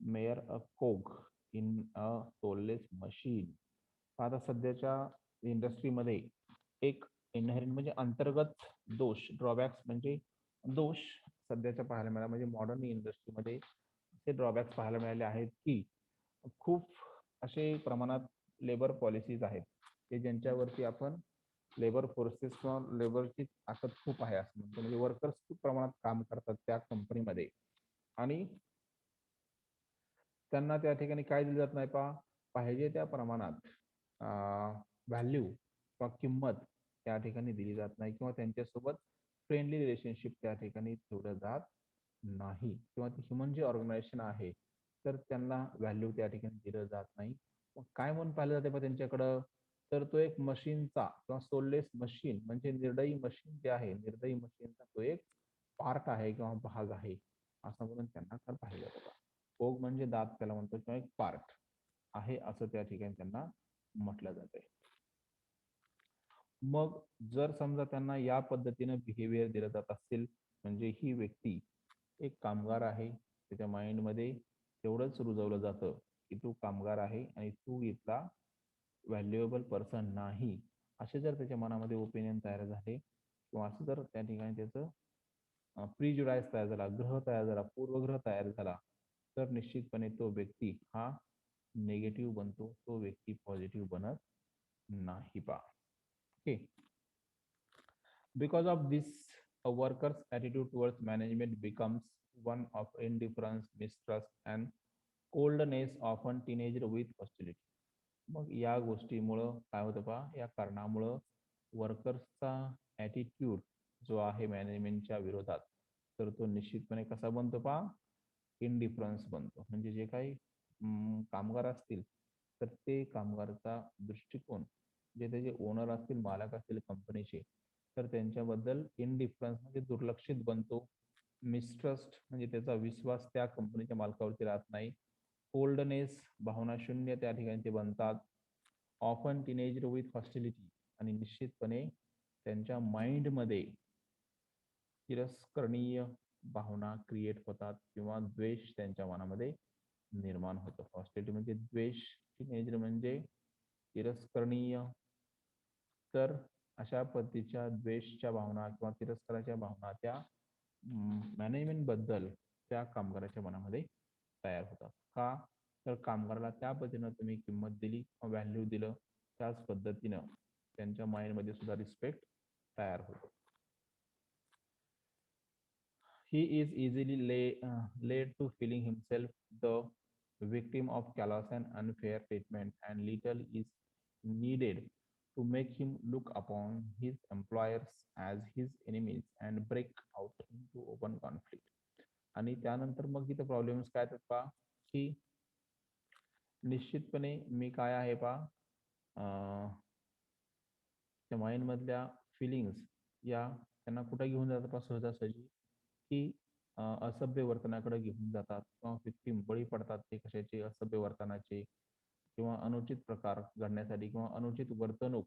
mere a cog in a soulless machine. आता सध्याच्या इंडस्ट्रीमध्ये एक inherit म्हणजे अंतर्गत दोष, drawbacks म्हणजे दोष सध्याच्या पाहायला मिळाला. म्हणजे मॉडर्न इंडस्ट्रीमध्ये ते ड्रॉबॅक्स पाहायला मिळाले आहेत की खूप असे प्रमाणात लेबर पॉलिसीज आहेत की ज्यांच्यावरती आपण लेबर फोर्सेस किंवा लेबरची ताकद खूप आहे असं म्हणतो, म्हणजे वर्कर्स खूप प्रमाणात काम करतात त्या कंपनीमध्ये आणि त्यांना त्या ठिकाणी काय दिलं जात नाही पाहिजे त्या प्रमाणात व्हॅल्यू किंवा किंमत त्या ठिकाणी दिली जात नाही किंवा त्यांच्यासोबत फ्रेंडली रिलेशनशिप त्या ठिकाणी ठेवलं जात नाही किंवा ती ह्युमन जी ऑर्गनायझेशन आहे तर त्यांना व्हॅल्यू त्या ठिकाणी दिलं जात नाही. मग काय म्हणून पाहिलं जाते त्यांच्याकडं, तर तो एक मशीनचा किंवा सोललेस मशीन म्हणजे निर्दयी मशीन जे आहे, निर्दयी मशीनचा तो एक पार्ट आहे किंवा भाग आहे असं म्हणून त्यांना पाहिलं जातं. पोग म्हणजे दात त्याला म्हणतो किंवा एक पार्ट आहे असं त्या ठिकाणी त्यांना म्हटलं जाते. मग जर समजा त्यांना या पद्धतीने बिहेवियर दिलं जात असेल म्हणजे ही व्यक्ती एक कामगार आहे, त्याच्या माइंडमध्ये तेवढंच रुजवलं जातं की तू कामगार आहे आणि तू इथला व्हॅल्युएबल पर्सन नाही, असे जर त्याच्या मनामध्ये ओपिनियन तयार झाले किंवा असं जर त्या ठिकाणी त्याचं प्रिजुडाइज तयार झाला, ग्रह तयार झाला, पूर्वग्रह तयार झाला, तर निश्चितपणे तो व्यक्ती हा नेगेटिव्ह बनतो, तो व्यक्ती पॉझिटिव्ह बनत नाही okay. Because of this, a worker's attitude towards management becomes one of indifference, mistrust, and coldness, often tinged with hostility. मग या गोष्टीमुळं काय होतं या कारणामुळं वर्कर्सचा ॲटिट्यूड जो आहे मॅनेजमेंटच्या विरोधात तर तो निश्चितपणे कसा बनतो इनडिफरन्स बनतो. म्हणजे जे काही कामगार असतील तर ते कामगारचा दृष्टिकोन जे त्याचे ओनर असतील, मालक असतील कंपनीचे, तर त्यांच्याबद्दल इनडिफरन्स म्हणजे दुर्लक्षित बनतो. मिसट्रस्ट म्हणजे त्याचा विश्वास त्या कंपनीच्या मालकावरती राहत नाही. कोल्डनेस भावना शून्य त्या ठिकाणी ते बनतात. ऑफन टीनेजर विथ हॉस्टिलिटी आणि निश्चितपणे त्यांच्या माइंडमध्ये तिरस्करणीय भावना क्रिएट होतात किंवा द्वेष त्यांच्या मनामध्ये निर्माण होतो. हॉस्टिलिटी म्हणजे द्वेष, टीनेजर म्हणजे तिरस्करणीय. तर अशा पद्धतीच्या द्वेषच्या भावना किंवा तिरस्काराच्या भावना त्या मॅनेजमेंट बद्दल त्या कामगाराच्या मनामध्ये तयार होतात. का तर कामगाराला त्या पद्धतीनं तुम्ही किंमत दिली किंवा व्हॅल्यू दिलं त्याच पद्धतीनं त्यांच्या माइंडमध्ये सुद्धा रिस्पेक्ट तयार होतो. He is easily led to feeling himself the victim of callous and unfair treatment, and little is needed to make him look upon his employers as his enemies and break out into open conflict. आणि त्यानंतर मग इथं problems काय येतात की निश्चितपणे मी काय आहे त्या माइंड मधल्या फिलिंग्स या त्यांना कुठे घेऊन जातात सहजासहजी की असभ्य वर्तनाकडे घेऊन जातात किंवा विक्टिम बळी पडतात ते कशाचे असभ्य वर्तनाचे किंवा अनुचित प्रकार घडण्यासाठी किंवा अनुचित वर्तणूक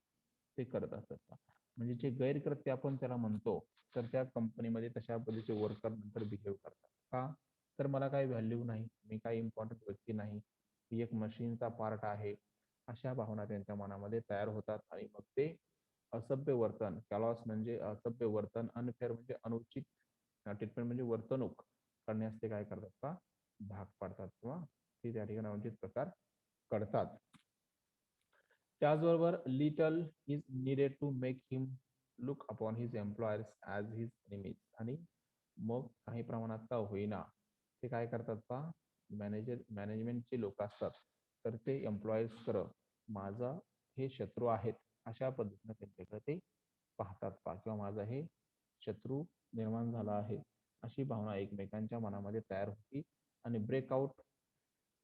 ते करत असतात. म्हणजे जे गैरकृत्य आपण त्याला म्हणतो तर त्या कंपनीमध्ये तशा पद्धतीचे वर्कर नंतर बिहेव करतात. का तर मला काही व्हॅल्यू नाही, मी काही इम्पॉर्टंट व्यक्ती नाही, ही एक मशीनचा पार्ट आहे, अशा भावना त्यांच्या मनामध्ये तयार होतात आणि मग ते असभ्य वर्तन, कॅलॉस म्हणजे असभ्य वर्तन, अनफेअर म्हणजे अनुचित ट्रीटमेंट म्हणजे वर्तणूक करण्यास ते काय करतात भाग पाडतात किंवा ते त्या ठिकाणी अनुचित प्रकार करतात. त्याचबरोबर little is needed to make him look upon his employers as his enemies. आणि मग काही प्रमाणात का होईना ते काय करतात मॅनेजमेंटचे लोक असतात तर ते एम्प्लॉयर्स माझा हे शत्रू आहेत अशा पद्धतीने त्यांच्याकडे ते पाहतात किंवा माझा हे शत्रू निर्माण झाला आहे अशी भावना एकमेकांच्या मनामध्ये तयार होती आणि ब्रेकआउट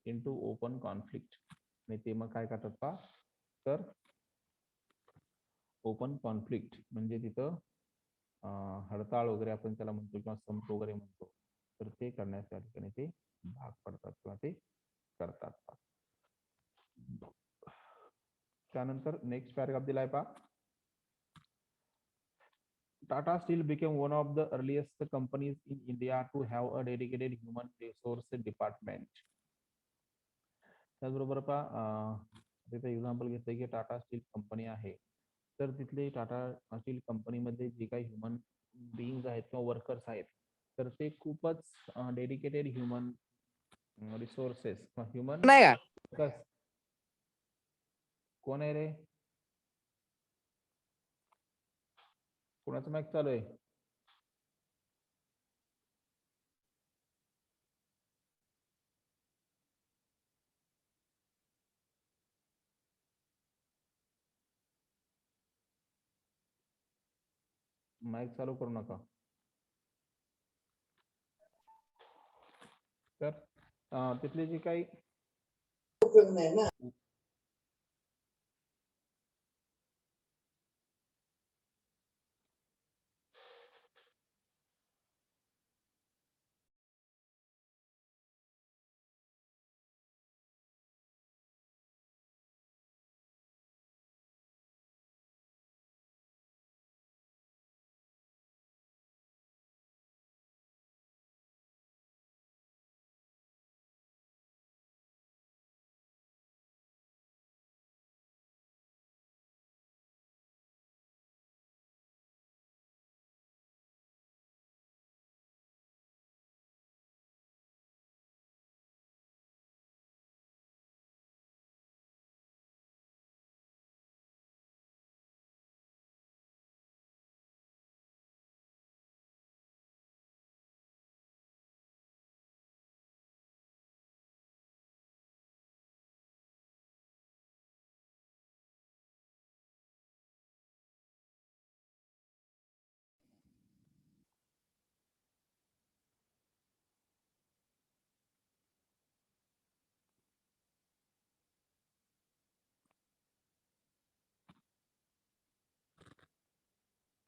इनटू ओपन कॉन्फ्लिक्ट. आणि ते मग काय करतात तर ओपन कॉन्फ्लिक्ट म्हणजे तिथं हडताळ वगैरे आपण त्याला म्हणतो किंवा संप वगैरे म्हणतो तर ते करण्यास त्या ठिकाणी ते भाग पडतात किंवा ते करतात. त्यानंतर नेक्स्ट पॅराग्राफ दिलाय Tata Steel became one of the earliest companies in India to have a dedicated human resource department. त्याचबरोबर तिथे एक्झाम्पल घेतलंय की टाटा स्टील कंपनी आहे तर तिथले टाटा स्टील कंपनीमध्ये जे काही ह्युमन बिईंग्स आहेत किंवा वर्कर्स आहेत तर ते खूपच डेडिकेटेड ह्युमन रिसोर्सेस ह्युमन नाही का? कोण आहे रे? कोणाचं माईक चालू आहे? माईक चालू करू नका. तर तिथले जे काही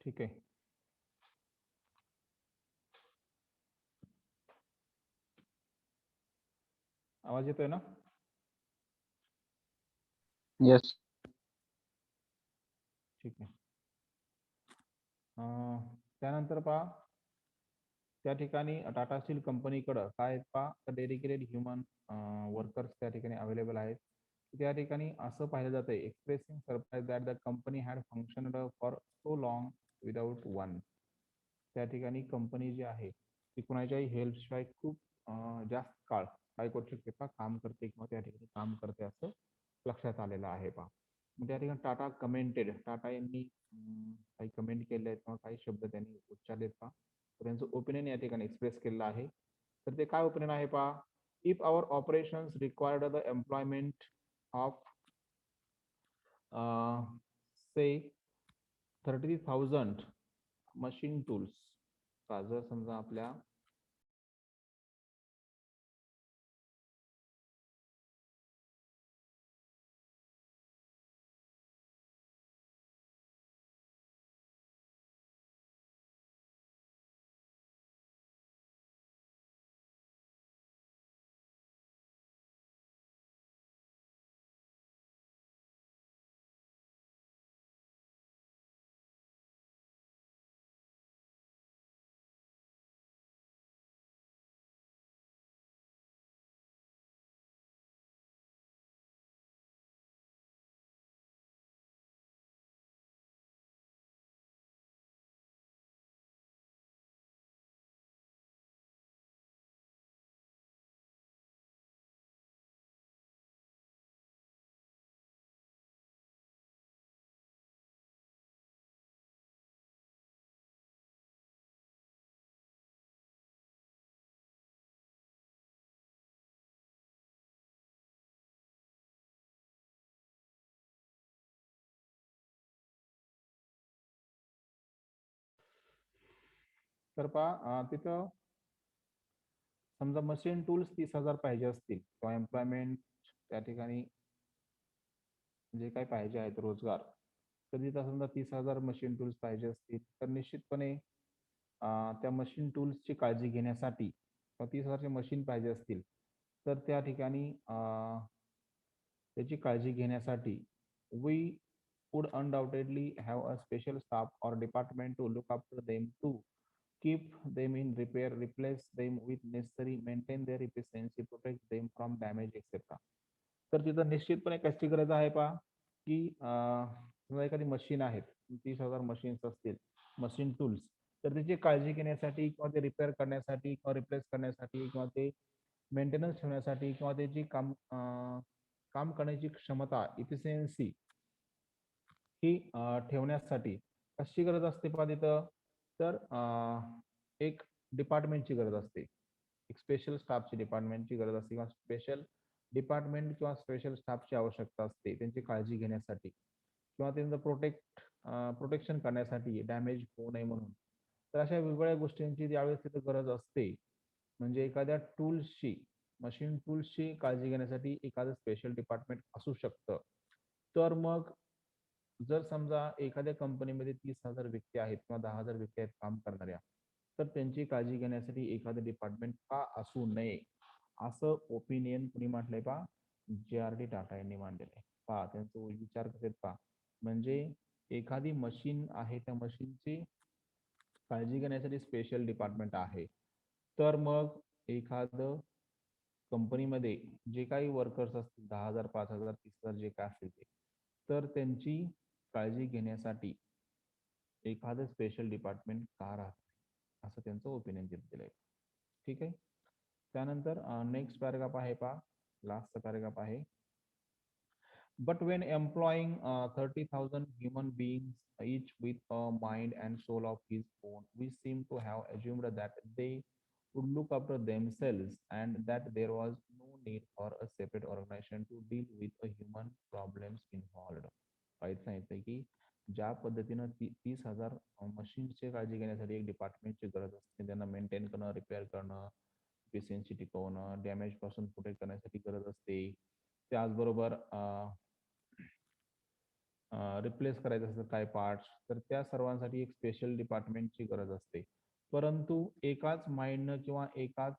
ठीक आहे. आवाज येतोय ना? येस. ठीक आहे. त्यानंतर पहा, त्या ठिकाणी टाटा स्टील कंपनीकडं काय आहेत पहा, डेडिकेटेड ह्युमन वर्कर्स त्या ठिकाणी अवेलेबल आहेत. त्या ठिकाणी असं पाहिलं जातंय, expressing surprise that the company had functioned for so long without one. त्या ठिकाणी कंपनी जी आहे ती कुणाच्याही हेल्पशिवाय खूप जास्त काळ काय करू शकते पहा, काम करते किंवा त्या ठिकाणी काम करते असं लक्षात आलेलं आहे पहा. मग त्या ठिकाणी टाटा कमेंटेड, टाटा यांनी काही कमेंट केले आहेत किंवा काही शब्द त्यांनी उच्चारलेत पहा. तर त्यांचं ओपिनियन या ठिकाणी एक्सप्रेस केलेलं आहे. तर ते काय ओपिनियन आहे पहा, if our operations required the employment of say 30,000 machine tools, जर समजा आपल्या तर पहा तिथं समजा मशीन टूल्स 30,000 पाहिजे असतील किंवा एम्प्लॉयमेंट त्या ठिकाणी जे काही पाहिजे आहेत रोजगार, तर तिथं समजा 30,000 मशीन टूल्स पाहिजे असतील तर निश्चितपणे त्या मशीन टूल्सची काळजी घेण्यासाठी किंवा 30,000चे मशीन पाहिजे असतील तर त्या ठिकाणी त्याची काळजी घेण्यासाठी we would undoubtedly have a special staff or department to look after them to keep them in repair, replace them with necessary, maintain their efficiency, protect them from damage, etc. तर तिथं निश्चितपणे कशी गरज आहे पहा, की समजा एखादी मशीन आहेत, 30,000 मशीन्स असतील, मशीन टूल्स, तर त्याची काळजी घेण्यासाठी किंवा ते रिपेअर करण्यासाठी किंवा रिप्लेस करण्यासाठी किंवा ते मेंटेनन्स ठेवण्यासाठी किंवा त्याची काम करण्याची क्षमता, इफिशियन्सी ही ठेवण्यासाठी कशी गरज असते पहा तिथं, तर एक डिपार्टमेंटची गरज असते, एक स्पेशल स्टाफची डिपार्टमेंटची गरज असते किंवा स्पेशल डिपार्टमेंट किंवा स्पेशल स्टाफची आवश्यकता असते त्यांची काळजी घेण्यासाठी किंवा त्यांचं प्रोटेक्शन करण्यासाठी, डॅमेज होऊ नये म्हणून. तर अशा वेगवेगळ्या गोष्टींची ज्यावेळेस तिथं गरज असते, म्हणजे एखाद्या टूल्सची, मशीन टूल्सची काळजी घेण्यासाठी एखादं स्पेशल डिपार्टमेंट असू शकतं. तर मग जर समजा एखाद्या कंपनीमध्ये 30,000 व्यक्ती आहेत किंवा 10,000 व्यक्ती आहेत काम करणाऱ्या, तर त्यांची काळजी घेण्यासाठी एखादं डिपार्टमेंट का असू नये, असं ओपिनियन कुणी मांडलंय पहा, जे.आर.डी. टाटा यांनी मांडलेलं आहे. पहा त्यांचे विचार कसे आहेत पहा. म्हणजे एखादी मशीन आहे, त्या मशीनची काळजी घेण्यासाठी स्पेशल डिपार्टमेंट आहे. तर मग एखादं कंपनीमध्ये जे काही वर्कर्स असतील 10,000, 5,000, 30,000 जे काय असतील ते, तर त्यांची काळजी घेण्यासाठी एखादं स्पेशल डिपार्टमेंट का राहत नाही, असं त्यांचं ओपिनियन दिलेलं आहे. ठीक आहे. त्यानंतर नेक्स्ट पॅराग्राफ आहे पहा, लास्टचा पॅराग्राफ आहे. But when employing 30,000 human beings, each with a mind and soul of his own, we seem to have assumed that they would look after themselves and that there was no need for a separate organization to deal with the human problems involved. काहीच सांगितलंय की ज्या पद्धतीनं 30,000 मशीन्सची काळजी घेण्यासाठी एक डिपार्टमेंटची गरज असते, त्यांना मेंटेन करणं, रिपेअर करणं, एफिशियन्सी टिकवणं, डॅमेज पासून प्रोटेक्ट करण्यासाठी गरज असते. त्याचबरोबर रिप्लेस करायचं असतं काय पार्ट्स, तर त्या सर्वांसाठी एक स्पेशल डिपार्टमेंटची गरज असते. परंतु एकाच माइंडनं किंवा एकाच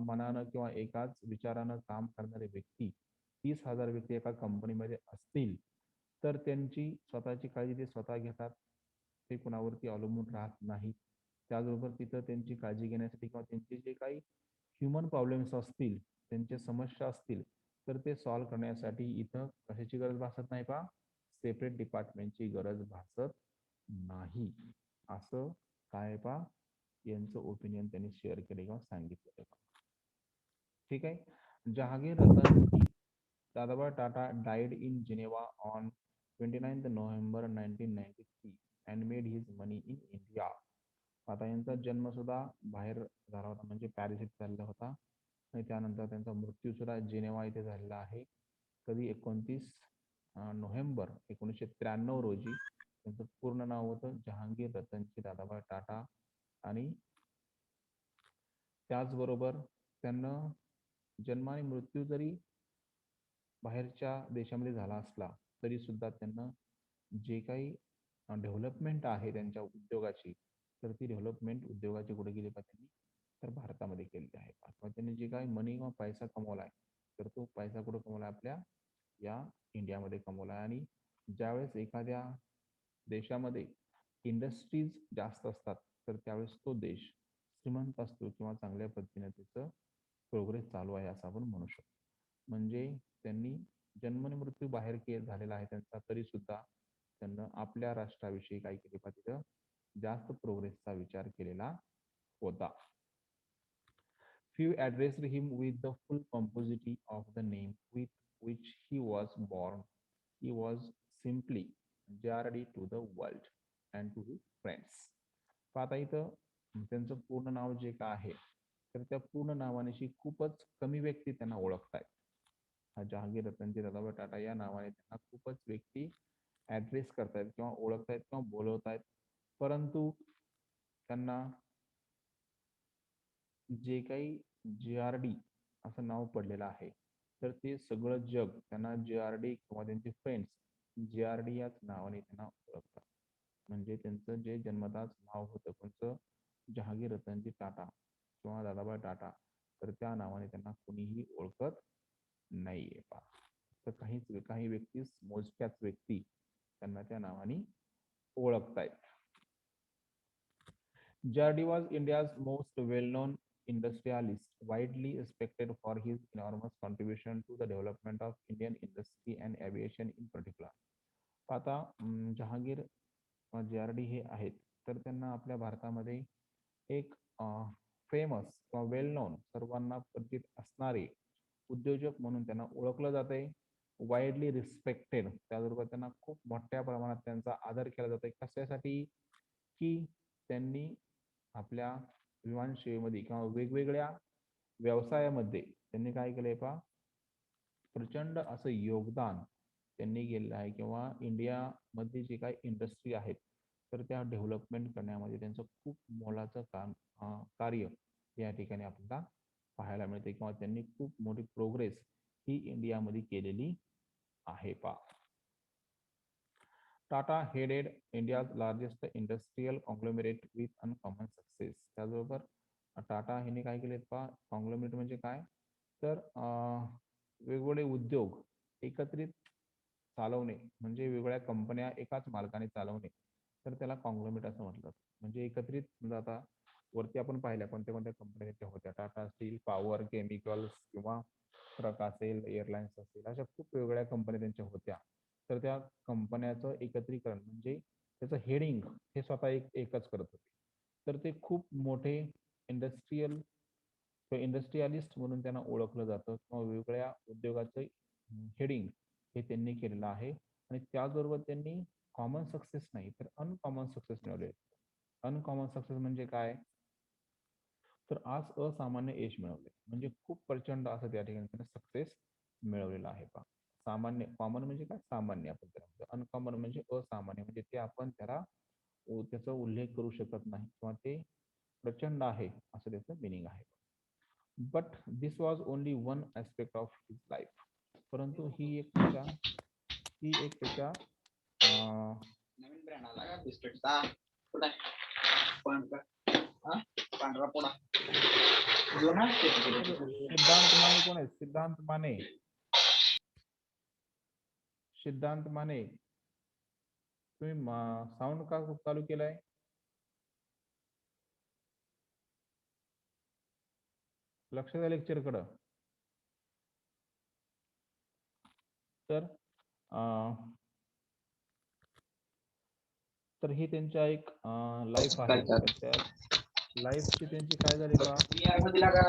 मनानं किंवा एकाच विचारानं काम करणारे व्यक्ती 30,000 व्यक्ती एका कंपनीमध्ये असतील, तर त्यांची स्वतःची काळजी ते स्वतः घेतात. ते कुणावरती अवलंबून राहत नाही. त्याचबरोबर तिथं त्यांची काळजी घेण्यासाठी किंवा त्यांचे जे काही ह्युमन प्रॉब्लेम्स असतील, त्यांच्या समस्या असतील, तर ते सॉल्व्ह करण्यासाठी इथं कशाची गरज भासत नाही पहा, सेपरेट डिपार्टमेंटची गरज भासत नाही. असं काय पहा, यांचं ओपिनियन त्यांनी शेअर केले किंवा सांगितलेलं आहे. ठीक आहे. Jahangir Ratan Dadabhai Tata died in Geneva on 29th November 1993 and made his money in India. आता यांचा जन्म सुद्धा बाहेर झाला होता, म्हणजे पॅरिस इथे झालेला होता आणि त्यानंतर त्यांचा मृत्यू सुद्धा जेनेवा इथे झालेला आहे. कधी 29 नोव्हेंबर 1993 रोजी. त्यांचं पूर्ण नाव होतं जहांगीर रतनजी दादाभाई टाटा आणि त्याचबरोबर त्यांना जन्म आणि मृत्यू जरी बाहेरच्या देशामध्ये झाला असला तरी सुद्धा त्यांना जे काही डेव्हलपमेंट आहे त्यांच्या उद्योगाची, तर ती डेव्हलपमेंट उद्योगाची कुठे गेली पाहिजे त्यांनी, तर भारतामध्ये केलेली आहे. अथवा त्यांनी जे काही मनी किंवा पैसा कमवला आहे, तर तो पैसा कुठे कमवला आपल्या या इंडियामध्ये कमवला आहे. आणि ज्यावेळेस एखाद्या देशामध्ये इंडस्ट्रीज जास्त असतात, तर त्यावेळेस तो देश श्रीमंत असतो किंवा चांगल्या पद्धतीने त्याचं प्रोग्रेस चालू आहे असं आपण म्हणू शकतो. म्हणजे त्यांनी जन्म आणि मृत्यू बाहेर झालेला आहे त्यांचा, तरी सुद्धा त्यांना आपल्या राष्ट्राविषयी काय केले पाहिजे, जास्त प्रोग्रेसचा विचार केलेला होता. Few addressed him with the full pomposity of the name with which he was born. He was simply Jardy to the world and to his friends. पाहता इथं त्यांचं पूर्ण नाव जे काय आहे, तर त्या पूर्ण नावानिशी खूपच कमी व्यक्ती त्यांना ओळखतायत. हा जहांगीर रतनजी दादाभाई टाटा या नावाने त्यांना खूपच व्यक्ती ऍड्रेस करतायत किंवा ओळखतायत किंवा बोलवतायत. परंतु त्यांना जे काही जे.आर.डी. असं नाव पडलेलं आहे, तर ते सगळं जग त्यांना जे.आर.डी. किंवा त्यांचे फ्रेंड्स जे.आर.डी. याच नावाने त्यांना ओळखतात. म्हणजे त्यांचं जे जन्मताच नाव होतं कोणतं, जहांगीर रतनजी टाटा किंवा दादाभाई टाटा, तर त्या नावाने त्यांना कोणीही ओळखत नाहीये पहा. तर काही व्यक्तीच, मोजक्याच व्यक्ती त्यांना त्या नावाने ओळखतायत. Jardy was India's most well-known industrialist, widely respected for his enormous contribution to the development of Indian industry and aviation in particular. आता जहांगीर जे.आर.डी. हे आहेत, तर त्यांना आपल्या भारतामध्ये एक फेमस किंवा वेल नोन, सर्वांना परिचित असणारे उद्योजक म्हणून त्यांना ओळखलं जाते. वाईडली रिस्पेक्टेड, त्याचबरोबर त्यांना खूप मोठ्या प्रमाणात त्यांचा आदर केला जातो. कशासाठी? की त्यांनी आपल्या विमानसेवेमध्ये किंवा वेगवेगळ्या व्यवसायामध्ये त्यांनी काय केलंय पहा, प्रचंड असं योगदान त्यांनी केलेलं आहे, किंवा इंडियामध्ये जे काही इंडस्ट्री आहेत तर त्या डेव्हलपमेंट करण्यामध्ये त्यांचं खूप मोलाचं कार्य या ठिकाणी आपल्याला पाहायला मिळते, किंवा त्यांनी खूप मोठी प्रोग्रेस ही इंडियामध्ये केलेली आहे पहा. Tata headed India's largest industrial conglomerate with uncommon success. त्याचबरोबर टाटा ह्याने काय केलेत पहा, कॉन्ग्लोमेरेट म्हणजे काय, तर वेगवेगळे उद्योग एकत्रित चालवणे, म्हणजे वेगवेगळ्या कंपन्या एकाच मालकाने चालवणे, तर त्याला कॉन्ग्लोमेरेट असं म्हटलं. म्हणजे एकत्रित, समजा आता वरती आपण पाहिल्या कोणत्या कोणत्या कंपन्या त्यांच्या होत्या, टाटा स्टील, पॉवर, केमिकल्स, किंवा ट्रक असेल, एअरलाइन्स असेल, अशा खूप वेगवेगळ्या कंपन्या त्यांच्या होत्या. तर त्या कंपन्याचं एकत्रीकरण म्हणजे त्याचं हेडिंग हे स्वतः एकच करत होते. तर ते खूप मोठे इंडस्ट्रियल इंडस्ट्रियलिस्ट म्हणून त्यांना ओळखलं जातं, किंवा वेगवेगळ्या उद्योगाचं हेडिंग हे त्यांनी केलेलं आहे. आणि त्याचबरोबर त्यांनी कॉमन सक्सेस नाही तर अनकॉमन सक्सेस मिळवले. अनकॉमन सक्सेस म्हणजे काय, तर आज असामान्य यश मिळवले, म्हणजे खूप प्रचंड असं त्या ठिकाणी त्यांना सक्सेस मिळवलेला आहे पहा. सामान्य, कॉमन म्हणजे काय, सामान्य आपण त्याला म्हणतो. अनकॉमन म्हणजे असामान्य, म्हणजे ते आपण त्याला त्याचा उल्लेख करू शकत नाही, किंवा ते प्रचंड आहे असं त्याचं मिनिंग आहे. But this was only one aspect of his life. परंतु ही एक त्याच्या नवीन ब्रँड आला का बिस्किटचा? कुठे पांढरा पोडा जुना सिद्धांत माने कोण आहे? सिद्धांत माने, सिद्धांत माने, तुम्ही साऊंड का चालू केलाय? लक्ष द्या लेक्चर कडं. तर तर ही त्यांच्या एक लाईफ आहे. तर त्या लाईफची त्यांची काय झाली पहा, दिला का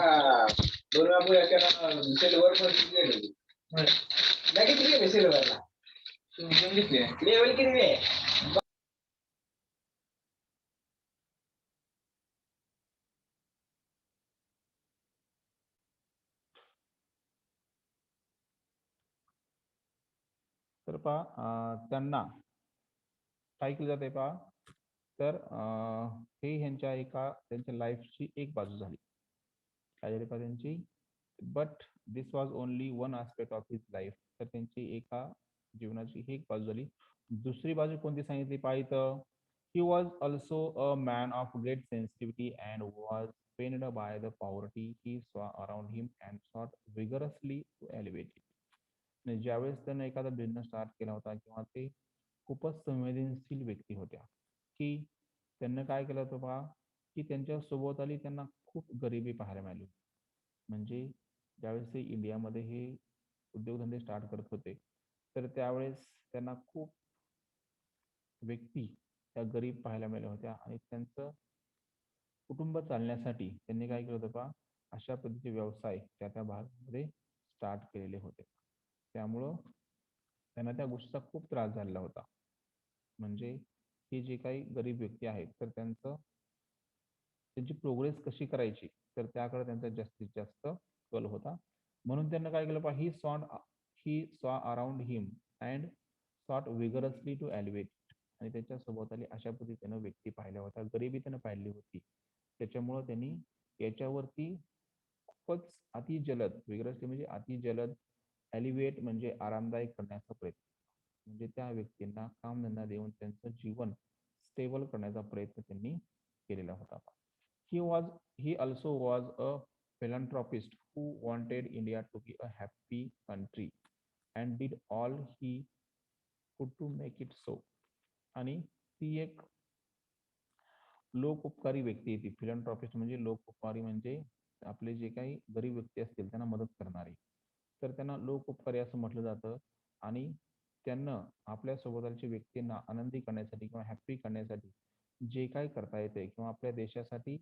दोन वेळा सिल्वर किती सिल्वरला लेवल किती आहे? तर पहा त्यांना काय केलं जाते पहा, तर हे ह्यांच्या त्यांच्या लाईफची एक बाजू झाली. काय झाली पहा त्यांची, but this was only one aspect of his life. तर त्यांची एका जीवनाची ही एक बाजू झाली. दुसरी बाजू कोणती सांगितली पहा इथं, he was also a man of great sensitivity and was pained by the poverty he saw around him and sought vigorously to alleviate it. म्हणजे ज्यावेळेस त्यानं एखादा बिझनेस स्टार्ट केला होता, किंवा ते खूपच संवेदनशील व्यक्ती होत्या, की त्यांनी काय केलं होतं पहा, की त्यांच्या सभोवताली त्यांना खूप गरिबी पाहायला मिळाली. म्हणजे ज्यावेळेस ते इंडियामध्ये हे उद्योगधंदे स्टार्ट करत होते, तर त्यावेळेस त्यांना खूप व्यक्ती त्या गरीब पाहायला मिळाल्या होत्या, आणि त्यांचं कुटुंब चालण्यासाठी त्यांनी काय केलं होतं पहा, अशा पद्धतीचे व्यवसाय त्या त्या भागामध्ये स्टार्ट केलेले होते. त्यामुळं त्यांना त्या गोष्टीचा खूप त्रास झालेला होता. म्हणजे हे जे काही गरीब व्यक्ती आहेत, तर त्यांची प्रोग्रेस कशी करायची, तर त्याकडे त्यांचा जास्तीत जास्त कल होता. म्हणून त्यांना काय केलं पहा, he saw around him and sought vigorously to elevate. आणि त्याच्या सभोवताली अशा पद्धतीनं व्यक्ती पाहिल्या होत्या, गरिबी त्यानं पाहिली होती. त्याच्यामुळं त्यांनी याच्यावरती खूपच अति जलद, विगरसली म्हणजे अति जलद, एलिव्हेट म्हणजे आरामदायक करण्याचा प्रयत्न, म्हणजे त्या व्यक्तींना कामधंदा देऊन त्यांचं जीवन स्टेबल करण्याचा प्रयत्न त्यांनी केलेला होता. He was he also was a philanthropist who wanted India to be a happy country and did all he could to make it so. आणि ती एक लोकोपकारी व्यक्ती आहे ती. फिलॅन्थ्रॉपिस्ट म्हणजे लोकोपकारी, म्हणजे आपले जे काही गरीब व्यक्ती असतील त्यांना मदत करणारे, तर त्यांना लोकोपकारी असं म्हटलं जातं. आणि त्यांना आपल्या सोबतच्या व्यक्तींना आनंदी करण्यासाठी किंवा हॅप्पी करण्यासाठी जे काय करता येते, किंवा आपल्या देशासाठी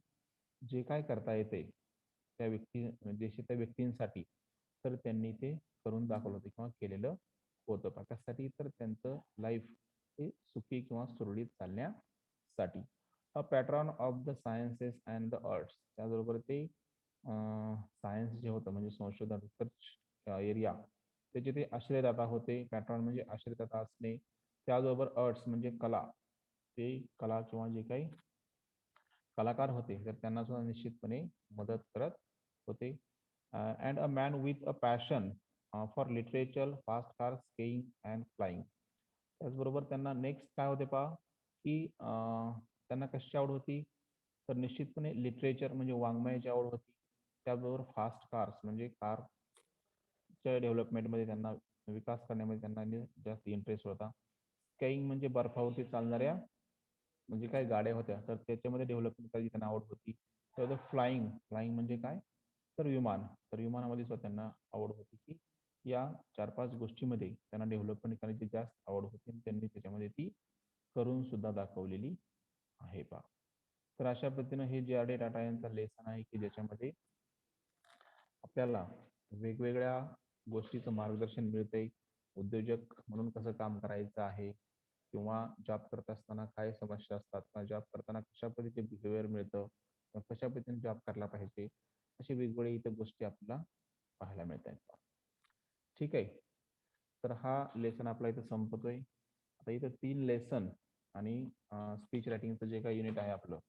जे काय करता येते त्या व्यक्तींसाठी, तर त्यांनी ते करून दाखवलं होतं किंवा केलेलं होतं पहा. कशासाठी? तर त्यांचं लाईफ हे सुखी किंवा सुरळीत चालण्यासाठी. A patron of the sciences and the arts, त्याचबरोबर ते सायन्स जे होतं म्हणजे संशोधन रिसर्च एरिया, त्याचे ते आश्रयदाता होते. पॅट्रॉन म्हणजे आश्रयदाता असणे. त्याचबरोबर आर्ट्स म्हणजे कला, ते कला किंवा जे काही कलाकार होते तर त्यांना सुद्धा निश्चितपणे मदत करत होते. And a man with a passion for literature, fast car, skiing and flying. त्याचबरोबर त्यांना नेक्स्ट काय होते पहा, की त्यांना कशाची आवड होती? तर निश्चितपणे लिटरेचर म्हणजे वाङ्मयाची आवड होती. त्याचबरोबर फास्ट कार्स म्हणजे कारच्या डेव्हलपमेंटमध्ये त्यांना विकास करण्यामध्ये त्यांना जास्त इंटरेस्ट होता. स्काईंग म्हणजे बर्फावरती चालणाऱ्या म्हणजे काय गाड्या होत्या तर त्याच्यामध्ये डेव्हलपमेंट करायची त्यांना आवड होती. तर फ्लाइंग, फ्लाइंग म्हणजे काय? तर विमान. तर विमानामध्ये सुद्धा त्यांना आवड होती, की या 4-5 गोष्टीमध्ये त्यांना डेव्हलपमेंट करण्याची जास्त आवड होती आणि त्यांनी त्याच्यामध्ये ती करून सुद्धा दाखवलेली आहे पहा. तर अशा पद्धतीनं हे जे आर डी टाटा यांचा लेसन आहे, की ज्याच्यामध्ये आपल्याला वेगवेगळ्या गोष्टीचं मार्गदर्शन मिळतंय. उद्योजक म्हणून कसं काम करायचं आहे किंवा जॉब करत असताना काय समस्या असतात किंवा जॉब करताना कशा पद्धतीचे बिहेवियर मिळतं किंवा कशा पद्धतीने जॉब करायला पाहिजे, अशा वेगवेगळ्या इथं गोष्टी आपल्याला पाहायला मिळत आहेत. ठीक आहे. तर हा लेसन आपला इथं संपतोय. आता इथं 3 लेसन आणि स्पीच रायटिंगचं जे काही युनिट आहे आपलं,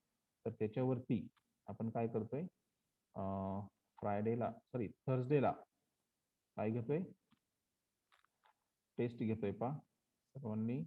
तर त्याच्यावरती आपण काय करतोय, फ्रायडेला सॉरी थर्सडेला काय घेतोय? टेस्ट घेतोय पहा सर्वांनी.